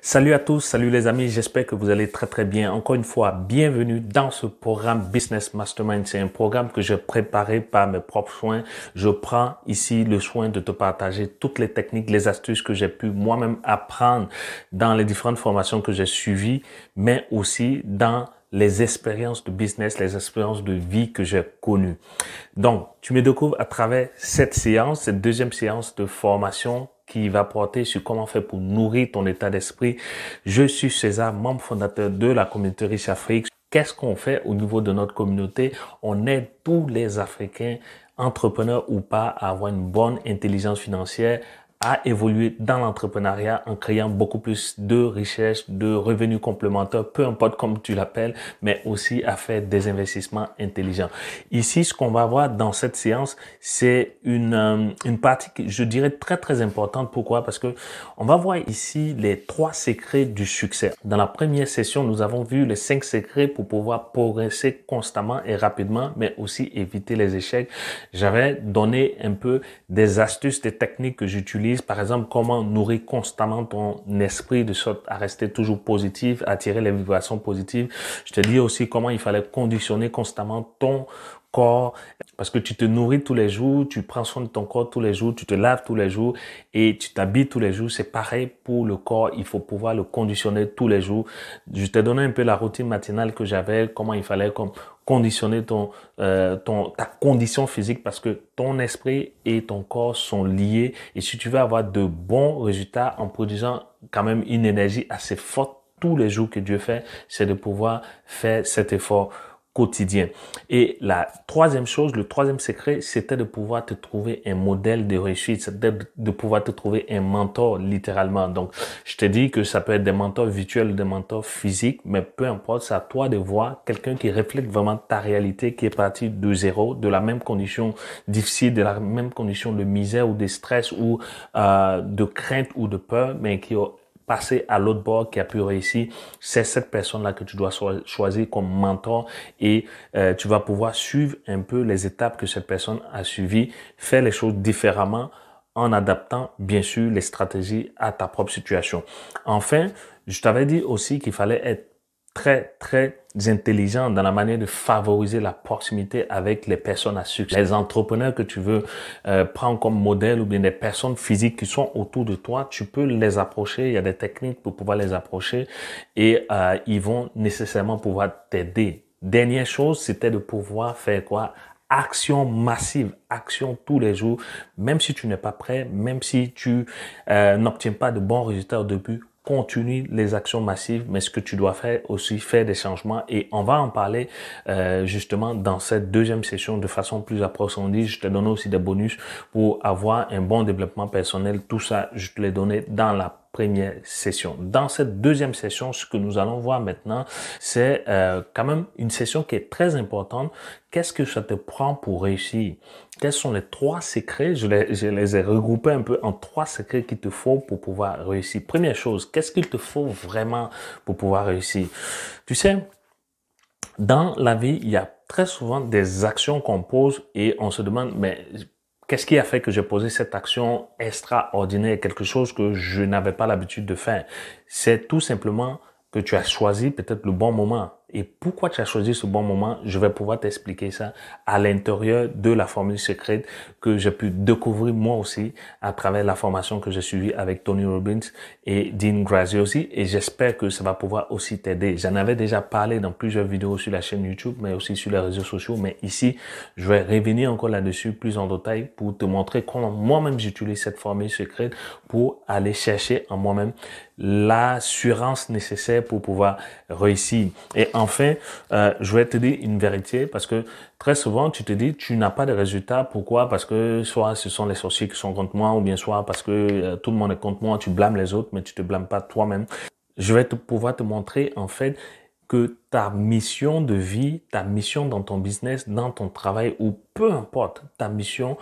Salut à tous, salut les amis, j'espère que vous allez très bien. Encore une fois, bienvenue dans ce programme Business Mastermind. C'est un programme que j'ai préparé par mes propres soins. Je prends ici le soin de te partager toutes les techniques, les astuces que j'ai pu moi-même apprendre dans les différentes formations que j'ai suivies, mais aussi dans les expériences de business, les expériences de vie que j'ai connues. Donc, tu me découvres à travers cette séance, cette deuxième séance de formation qui va porter sur comment faire pour nourrir ton état d'esprit. Je suis César, membre fondateur de la communauté Riche Afrique. Qu'est-ce qu'on fait au niveau de notre communauté? On aide tous les Africains, entrepreneurs ou pas, à avoir une bonne intelligence financière, à évoluer dans l'entrepreneuriat en créant beaucoup plus de richesses, de revenus complémentaires, peu importe comme tu l'appelles, mais aussi à faire des investissements intelligents. Ici, ce qu'on va voir dans cette séance, c'est une partie que je dirais très importante. Pourquoi? Parce que on va voir ici les 3 secrets du succès. Dans la première session, nous avons vu les 5 secrets pour pouvoir progresser constamment et rapidement, mais aussi éviter les échecs. J'avais donné un peu des astuces, des techniques que j'utilise. Par exemple, comment nourrir constamment ton esprit de sorte à rester toujours positif, attirer les vibrations positives. Je te dis aussi comment il fallait conditionner constamment ton corps parce que tu te nourris tous les jours, tu prends soin de ton corps tous les jours, tu te laves tous les jours et tu t'habilles tous les jours. C'est pareil pour le corps, il faut pouvoir le conditionner tous les jours. Je t'ai donné un peu la routine matinale que j'avais, comment il fallait conditionner ta condition physique parce que ton esprit et ton corps sont liés et si tu veux avoir de bons résultats en produisant quand même une énergie assez forte tous les jours que Dieu fait, c'est de pouvoir faire cet effort quotidien. Et la troisième chose, le troisième secret, c'était de pouvoir te trouver un modèle de réussite, c'était de pouvoir te trouver un mentor, littéralement. Donc, je te dis que ça peut être des mentors virtuels, des mentors physiques, mais peu importe, c'est à toi de voir quelqu'un qui reflète vraiment ta réalité, qui est parti de zéro, de la même condition difficile, de la même condition de misère ou de stress ou de crainte ou de peur, mais qui a passer à l'autre bord, qui a pu réussir, c'est cette personne-là que tu dois choisir comme mentor et tu vas pouvoir suivre un peu les étapes que cette personne a suivies, faire les choses différemment en adaptant bien sûr les stratégies à ta propre situation. Enfin, je t'avais dit aussi qu'il fallait être très intelligent dans la manière de favoriser la proximité avec les personnes à succès. Les entrepreneurs que tu veux prendre comme modèle ou bien des personnes physiques qui sont autour de toi, tu peux les approcher. Il y a des techniques pour pouvoir les approcher et ils vont nécessairement pouvoir t'aider. Dernière chose, c'était de pouvoir faire quoi? Action massive, action tous les jours, même si tu n'es pas prêt, même si tu n'obtiens pas de bons résultats au début, continue les actions massives, mais ce que tu dois faire aussi, faire des changements et on va en parler justement dans cette deuxième session de façon plus approfondie. Je te donne aussi des bonus pour avoir un bon développement personnel. Tout ça, je te l'ai donné dans la première session. Dans cette deuxième session, ce que nous allons voir maintenant, c'est quand même une session qui est très importante. Qu'est-ce que ça te prend pour réussir? Quels sont les 3 secrets? Je les ai regroupés un peu en 3 secrets qu'il te faut pour pouvoir réussir. Première chose, qu'est-ce qu'il te faut vraiment pour pouvoir réussir? Tu sais, dans la vie, il y a très souvent des actions qu'on pose et on se demande, mais qu'est-ce qui a fait que j'ai posé cette action extraordinaire, quelque chose que je n'avais pas l'habitude de faire? C'est tout simplement que tu as choisi peut-être le bon moment. Et pourquoi tu as choisi ce bon moment, je vais pouvoir t'expliquer ça à l'intérieur de la formule secrète que j'ai pu découvrir moi aussi à travers la formation que j'ai suivie avec Tony Robbins et Dean Graziosi. Et j'espère que ça va pouvoir aussi t'aider. J'en avais déjà parlé dans plusieurs vidéos sur la chaîne YouTube, mais aussi sur les réseaux sociaux. Mais ici, je vais revenir encore là-dessus plus en détail pour te montrer comment moi-même j'utilise cette formule secrète pour aller chercher en moi-même l'assurance nécessaire pour pouvoir réussir. Et enfin, je vais te dire une vérité parce que très souvent, tu te dis, tu n'as pas de résultats. Pourquoi? Parce que soit ce sont les sorciers qui sont contre moi ou bien soit parce que tout le monde est contre moi. Tu blâmes les autres, mais tu te blâmes pas toi-même. Je vais pouvoir te montrer en fait que ta mission de vie, ta mission dans ton business, dans ton travail ou peu importe ta mission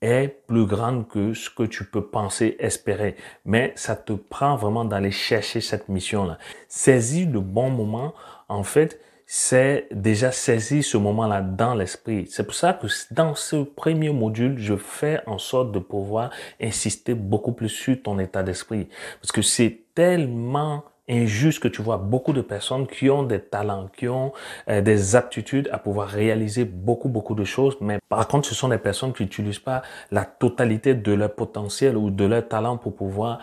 est plus grande que ce que tu peux penser, espérer. Mais ça te prend vraiment d'aller chercher cette mission-là. Saisis le bon moment. En fait, c'est déjà saisir ce moment-là dans l'esprit. C'est pour ça que dans ce premier module, je fais en sorte de pouvoir insister beaucoup plus sur ton état d'esprit. Parce que c'est tellement injuste que tu vois beaucoup de personnes qui ont des talents, qui ont des aptitudes à pouvoir réaliser beaucoup de choses, mais par contre, ce sont des personnes qui n'utilisent pas la totalité de leur potentiel ou de leur talent pour pouvoir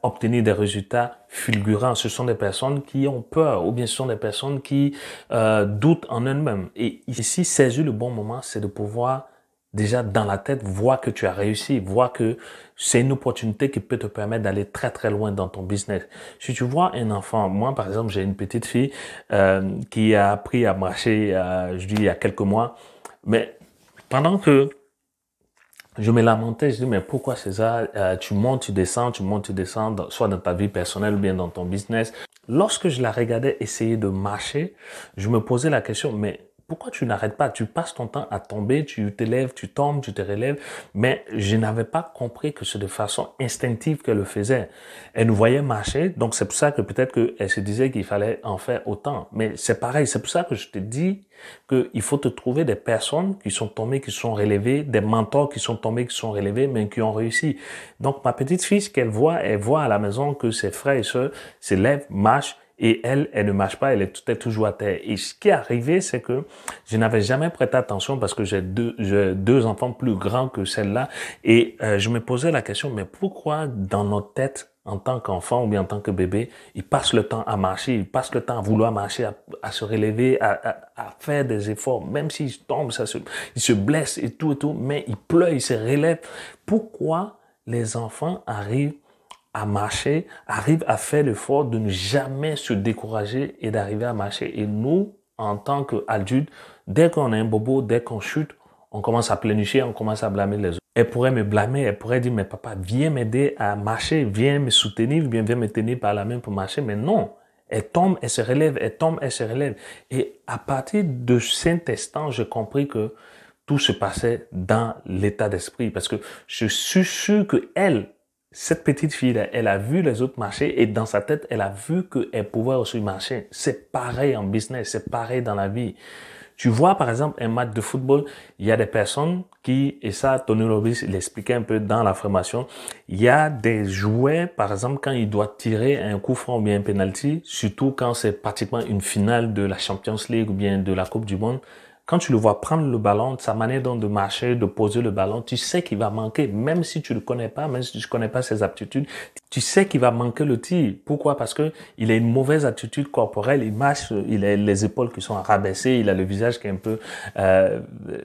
obtenir des résultats fulgurants. Ce sont des personnes qui ont peur ou bien ce sont des personnes qui doutent en elles-mêmes. Et ici, saisir le bon moment, c'est de pouvoir déjà dans la tête, voir que tu as réussi, voir que c'est une opportunité qui peut te permettre d'aller très loin dans ton business. Si tu vois un enfant, moi par exemple, j'ai une petite fille qui a appris à marcher, je dis il y a quelques mois, mais pendant que je me lamentais, je dis mais pourquoi César, tu montes, tu descends, soit dans ta vie personnelle ou bien dans ton business. Lorsque je la regardais essayer de marcher, je me posais la question, mais pourquoi tu n'arrêtes pas? Tu passes ton temps à tomber, tu te lèves, tu tombes, tu te relèves. Mais je n'avais pas compris que c'est de façon instinctive qu'elle le faisait. Elle nous voyait marcher, donc c'est pour ça que peut-être qu'elle se disait qu'il fallait en faire autant. Mais c'est pareil, c'est pour ça que je te dis qu'il faut te trouver des personnes qui sont tombées, qui sont relevées, des mentors qui sont tombés, qui sont relevés, mais qui ont réussi. Donc ma petite fille, ce qu'elle voit, elle voit à la maison que ses frères et sœurs se lèvent, marchent, et elle ne marche pas, elle est toujours à terre. Et ce qui est arrivé, c'est que je n'avais jamais prêté attention parce que j'ai deux enfants plus grands que celle-là. Et je me posais la question, mais pourquoi dans notre tête, en tant qu'enfant ou bien en tant que bébé, ils passent le temps à marcher, ils passent le temps à vouloir marcher, à se relever, à faire des efforts, même s'ils tombent, ils se blessent et tout, mais ils pleurent, ils se relèvent. Pourquoi les enfants arrivent à marcher, arrive à faire l'effort de ne jamais se décourager et d'arriver à marcher. Et nous, en tant qu'adultes, dès qu'on a un bobo, dès qu'on chute, on commence à pleurnicher, on commence à blâmer les autres. Elle pourrait me blâmer, elle pourrait dire, mais papa, viens m'aider à marcher, viens me soutenir, viens me tenir par la main pour marcher. Mais non, elle tombe, elle se relève, elle tombe, elle se relève. Et à partir de cet instant, j'ai compris que tout se passait dans l'état d'esprit. Parce que je suis sûr que cette petite fille-là, elle a vu les autres marcher et dans sa tête, elle a vu qu'elle pouvait aussi marcher. C'est pareil en business, c'est pareil dans la vie. Tu vois, par exemple, un match de football, il y a des personnes qui, et ça, Tony Robbins l'expliquait un peu dans la formation, il y a des joueurs, par exemple, quand il doit tirer un coup franc ou bien un penalty, surtout quand c'est pratiquement une finale de la Champions League ou bien de la Coupe du Monde, quand tu le vois prendre le ballon, sa manière de marcher, de poser le ballon, tu sais qu'il va manquer, même si tu le connais pas, même si tu connais pas ses aptitudes, tu sais qu'il va manquer le tir. Pourquoi? Parce que il a une mauvaise attitude corporelle, il marche, il a les épaules qui sont rabaissées, il a le visage qui est un peu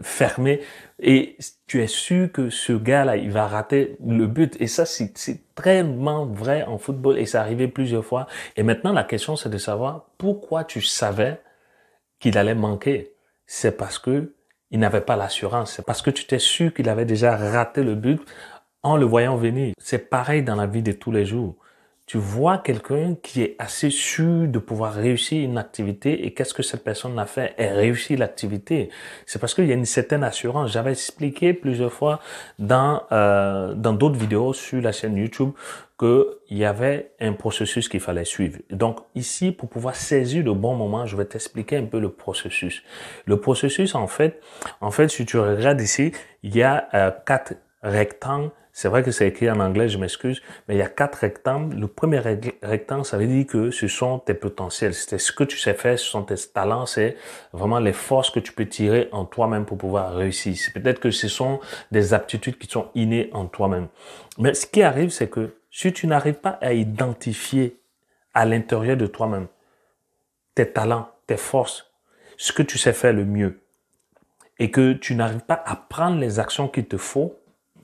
fermé, et tu es sûr que ce gars-là, il va rater le but. Et ça, c'est tellement vrai en football, et c'est arrivé plusieurs fois. Et maintenant, la question, c'est de savoir pourquoi tu savais qu'il allait manquer. C'est parce que il n'avait pas l'assurance. C'est parce que tu t'es sûr qu'il avait déjà raté le but en le voyant venir. C'est pareil dans la vie de tous les jours. Tu vois quelqu'un qui est assez sûr de pouvoir réussir une activité et qu'est-ce que cette personne a fait? Elle réussit l'activité. C'est parce qu'il y a une certaine assurance. J'avais expliqué plusieurs fois dans d'autres vidéos sur la chaîne YouTube qu'il y avait un processus qu'il fallait suivre. Donc ici, pour pouvoir saisir le bon moment, je vais t'expliquer un peu le processus. Le processus, en fait, si tu regardes ici, il y a 4 rectangles. C'est vrai que c'est écrit en anglais, je m'excuse, mais il y a 4 rectangles. Le premier rectangle, ça veut dire que ce sont tes potentiels. C'est ce que tu sais faire, ce sont tes talents, c'est vraiment les forces que tu peux tirer en toi-même pour pouvoir réussir. C'est peut-être que ce sont des aptitudes qui sont innées en toi-même. Mais ce qui arrive, c'est que si tu n'arrives pas à identifier à l'intérieur de toi-même tes talents, tes forces, ce que tu sais faire le mieux, et que tu n'arrives pas à prendre les actions qu'il te faut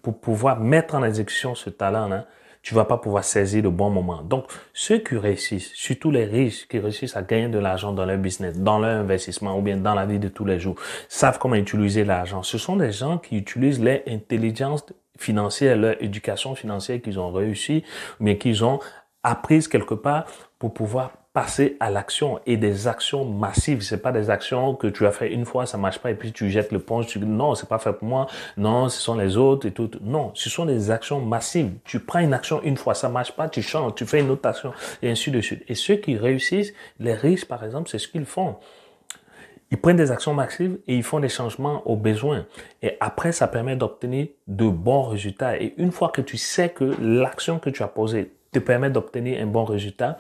pour pouvoir mettre en exécution ce talent-là, tu vas pas pouvoir saisir le bon moment. Donc, ceux qui réussissent, surtout les riches qui réussissent à gagner de l'argent dans leur business, dans leur investissement ou bien dans la vie de tous les jours, savent comment utiliser l'argent. Ce sont des gens qui utilisent leur intelligence financière, leur éducation financière qu'ils ont réussi, mais qu'ils ont apprise quelque part pour pouvoir passer à l'action et des actions massives. C'est pas des actions que tu as fait une fois, ça marche pas et puis tu jettes le ponge, tu dis non, c'est pas fait pour moi, non, ce sont les autres et tout. Non, ce sont des actions massives. Tu prends une action une fois, ça marche pas, tu changes, tu fais une autre action et ainsi de suite. Et ceux qui réussissent, les riches par exemple, c'est ce qu'ils font. Ils prennent des actions massives et ils font des changements aux besoins. Et après, ça permet d'obtenir de bons résultats. Et une fois que tu sais que l'action que tu as posée te permet d'obtenir un bon résultat.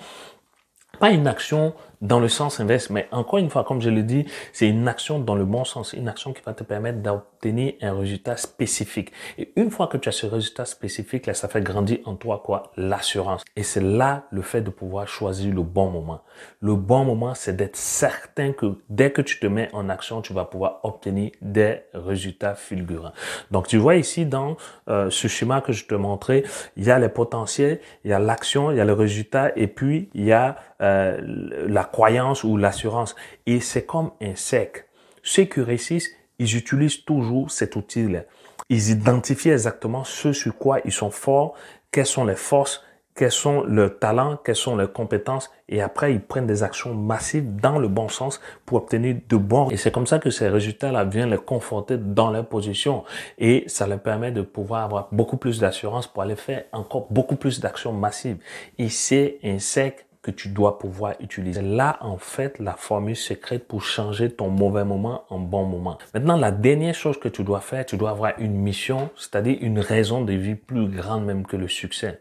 Pas une action dans le sens inverse, mais encore une fois, comme je l'ai dit, c'est une action dans le bon sens, une action qui va te permettre d'obtenir un résultat spécifique. Et une fois que tu as ce résultat spécifique, là, ça fait grandir en toi quoi? L'assurance. Et c'est là le fait de pouvoir choisir le bon moment. Le bon moment, c'est d'être certain que dès que tu te mets en action, tu vas pouvoir obtenir des résultats fulgurants. Donc, tu vois ici dans ce schéma que je te montrais, il y a les potentiels, il y a l'action, il y a le résultat, et puis il y a la croyance ou l'assurance. Et c'est comme un cercle. Ceux qui réussissent, ils utilisent toujours cet outil-là. Ils identifient exactement ce sur quoi ils sont forts, quelles sont les forces, quels sont leurs talents, quelles sont leurs compétences, et après, ils prennent des actions massives dans le bon sens pour obtenir de bons. Et c'est comme ça que ces résultats-là viennent les conforter dans leur position. Et ça leur permet de pouvoir avoir beaucoup plus d'assurance pour aller faire encore beaucoup plus d'actions massives. Et c'est un cercle que tu dois pouvoir utiliser. Là, en fait, la formule secrète pour changer ton mauvais moment en bon moment. Maintenant, la dernière chose que tu dois faire, tu dois avoir une mission, c'est-à-dire une raison de vie plus grande même que le succès.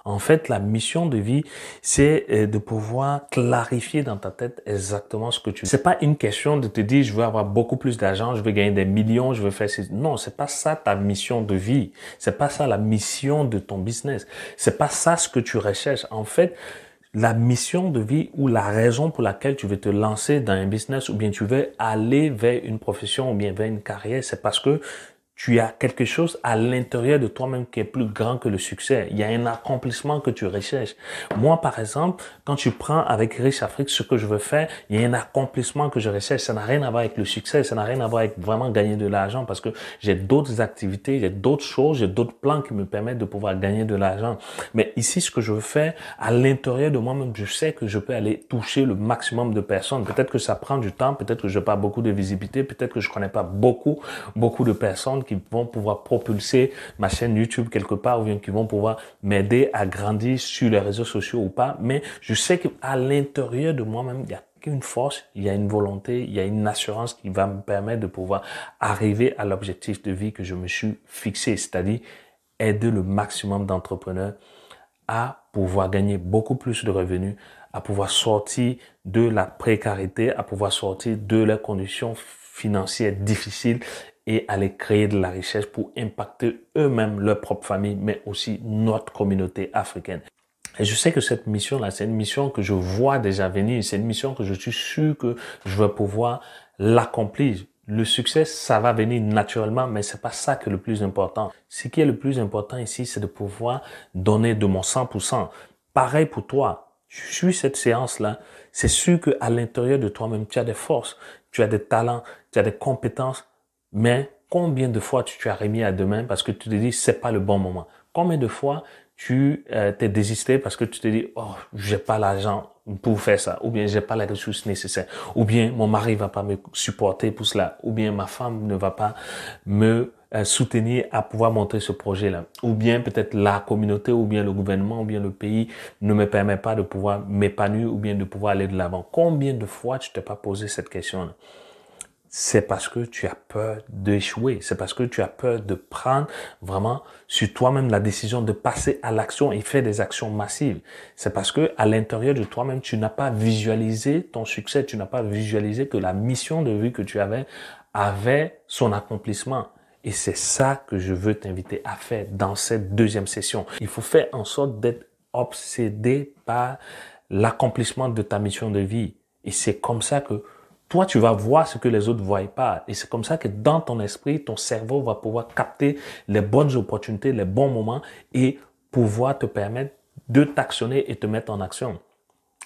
En fait, la mission de vie, c'est de pouvoir clarifier dans ta tête exactement ce que tu veux. C'est pas une question de te dire, je veux avoir beaucoup plus d'argent, je veux gagner des millions, je veux faire ces... Non, c'est pas ça ta mission de vie. C'est pas ça la mission de ton business. C'est pas ça ce que tu recherches. En fait, la mission de vie ou la raison pour laquelle tu veux te lancer dans un business ou bien tu veux aller vers une profession ou bien vers une carrière, c'est parce que tu as quelque chose à l'intérieur de toi-même qui est plus grand que le succès. Il y a un accomplissement que tu recherches. Moi, par exemple, quand tu prends avec Riche Afrique ce que je veux faire, il y a un accomplissement que je recherche. Ça n'a rien à voir avec le succès, ça n'a rien à voir avec vraiment gagner de l'argent parce que j'ai d'autres activités, j'ai d'autres choses, j'ai d'autres plans qui me permettent de pouvoir gagner de l'argent. Mais ici, ce que je veux faire, à l'intérieur de moi-même, je sais que je peux aller toucher le maximum de personnes. Peut-être que ça prend du temps, peut-être que je n'ai pas beaucoup de visibilité, peut-être que je connais pas beaucoup de personnes qui vont pouvoir propulser ma chaîne YouTube quelque part ou bien qui vont pouvoir m'aider à grandir sur les réseaux sociaux ou pas. Mais je sais qu'à l'intérieur de moi-même, il y a une force, il y a une volonté, il y a une assurance qui va me permettre de pouvoir arriver à l'objectif de vie que je me suis fixé, c'est-à-dire aider le maximum d'entrepreneurs à pouvoir gagner beaucoup plus de revenus, à pouvoir sortir de la précarité, à pouvoir sortir de leurs conditions financières difficiles et aller créer de la richesse pour impacter eux-mêmes leur propre famille, mais aussi notre communauté africaine. Et je sais que cette mission-là, c'est une mission que je vois déjà venir, c'est une mission que je suis sûr que je vais pouvoir l'accomplir. Le succès, ça va venir naturellement, mais c'est pas ça qui est le plus important. Ce qui est le plus important ici, c'est de pouvoir donner de mon 100%. Pareil pour toi. Je suis cette séance-là. C'est sûr qu'à l'intérieur de toi-même, tu as des forces, tu as des talents, tu as des compétences, mais combien de fois tu as remis à demain parce que tu te dis c'est pas le bon moment? Combien de fois tu t'es désisté parce que tu te dis oh j'ai pas l'argent pour faire ça, ou bien j'ai pas les ressources nécessaires, ou bien mon mari va pas me supporter pour cela, ou bien ma femme ne va pas me soutenir à pouvoir monter ce projet-là, ou bien peut-être la communauté, ou bien le gouvernement, ou bien le pays ne me permet pas de pouvoir m'épanouir, ou bien de pouvoir aller de l'avant. Combien de fois tu t'es pas posé cette question-là? C'est parce que tu as peur d'échouer. C'est parce que tu as peur de prendre vraiment sur toi-même la décision de passer à l'action et faire des actions massives. C'est parce que à l'intérieur de toi-même, tu n'as pas visualisé ton succès. Tu n'as pas visualisé que la mission de vie que tu avait son accomplissement. Et c'est ça que je veux t'inviter à faire dans cette deuxième session. Il faut faire en sorte d'être obsédé par l'accomplissement de ta mission de vie. Et c'est comme ça que toi, tu vas voir ce que les autres ne voient pas. Et c'est comme ça que dans ton esprit, ton cerveau va pouvoir capter les bonnes opportunités, les bons moments et pouvoir te permettre de t'actionner et te mettre en action.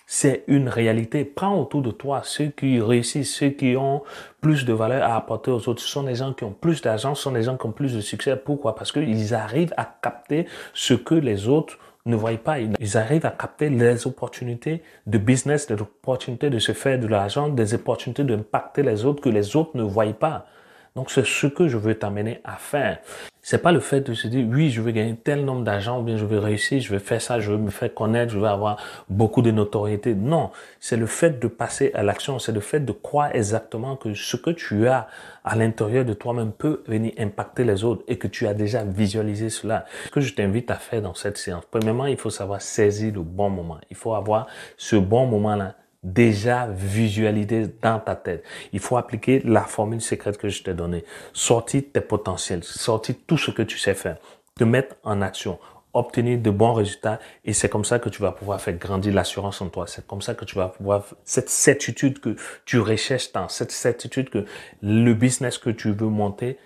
C'est une réalité. Prends autour de toi ceux qui réussissent, ceux qui ont plus de valeur à apporter aux autres. Ce sont des gens qui ont plus d'argent, ce sont des gens qui ont plus de succès. Pourquoi? Parce qu'ils arrivent à capter ce que les autres ne voient pas. Ils arrivent à capter les opportunités de business, des opportunités de se faire de l'argent, des opportunités d'impacter les autres que les autres ne voient pas. Donc, c'est ce que je veux t'amener à faire. C'est pas le fait de se dire, oui, je veux gagner tel nombre d'argent, ou bien je veux réussir, je veux faire ça, je veux me faire connaître, je veux avoir beaucoup de notoriété. Non, c'est le fait de passer à l'action, c'est le fait de croire exactement que ce que tu as à l'intérieur de toi-même peut venir impacter les autres et que tu as déjà visualisé cela. Ce que je t'invite à faire dans cette séance, premièrement, il faut savoir saisir le bon moment. Il faut avoir ce bon moment-là déjà visualisé dans ta tête. Il faut appliquer la formule secrète que je t'ai donnée. Sortir tes potentiels, sortir tout ce que tu sais faire, te mettre en action, obtenir de bons résultats et c'est comme ça que tu vas pouvoir faire grandir l'assurance en toi. C'est comme ça que tu vas pouvoir, cette certitude que tu recherches tant, cette certitude que le business que tu veux monter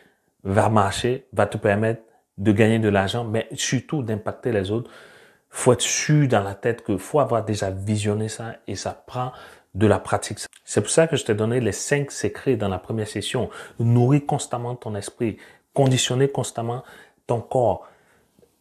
va marcher, va te permettre de gagner de l'argent, mais surtout d'impacter les autres. Faut être sûr dans la tête que faut avoir déjà visionné ça et ça prend de la pratique. C'est pour ça que je t'ai donné les 5 secrets dans la première session. Nourrir constamment ton esprit, conditionner constamment ton corps,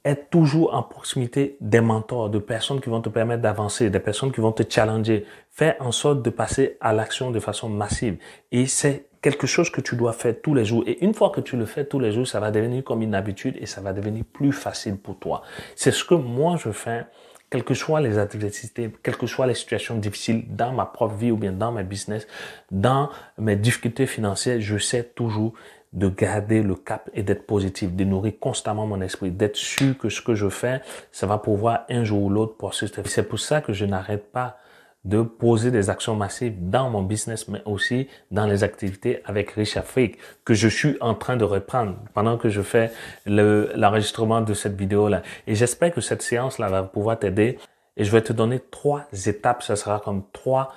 être toujours en proximité des mentors, de personnes qui vont te permettre d'avancer, des personnes qui vont te challenger. Faire en sorte de passer à l'action de façon massive. Et c'est quelque chose que tu dois faire tous les jours. Et une fois que tu le fais tous les jours, ça va devenir comme une habitude et ça va devenir plus facile pour toi. C'est ce que moi je fais, quelles que soient les adversités, quelles que soient les situations difficiles dans ma propre vie ou bien dans mes business, dans mes difficultés financières, je sais toujours de garder le cap et d'être positif, de nourrir constamment mon esprit, d'être sûr que ce que je fais, ça va pouvoir un jour ou l'autre persister. C'est pour ça que je n'arrête pas de poser des actions massives dans mon business, mais aussi dans les activités avec Rich Afrique, que je suis en train de reprendre pendant que je fais l'enregistrement de cette vidéo-là. Et j'espère que cette séance-là va pouvoir t'aider. Et je vais te donner 3 étapes, ça sera comme 3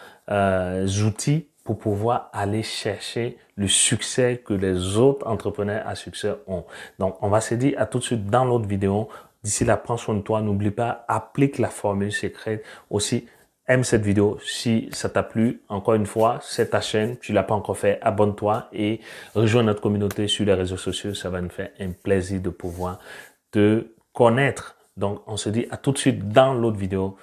outils pour pouvoir aller chercher le succès que les autres entrepreneurs à succès ont. Donc, on va se dire à tout de suite dans l'autre vidéo. D'ici là, prends soin de toi. N'oublie pas, applique la formule secrète. Aussi, aime cette vidéo si ça t'a plu. Encore une fois, c'est ta chaîne. Tu l'as pas encore fait, abonne-toi et rejoins notre communauté sur les réseaux sociaux. Ça va nous faire un plaisir de pouvoir te connaître. Donc, on se dit à tout de suite dans l'autre vidéo.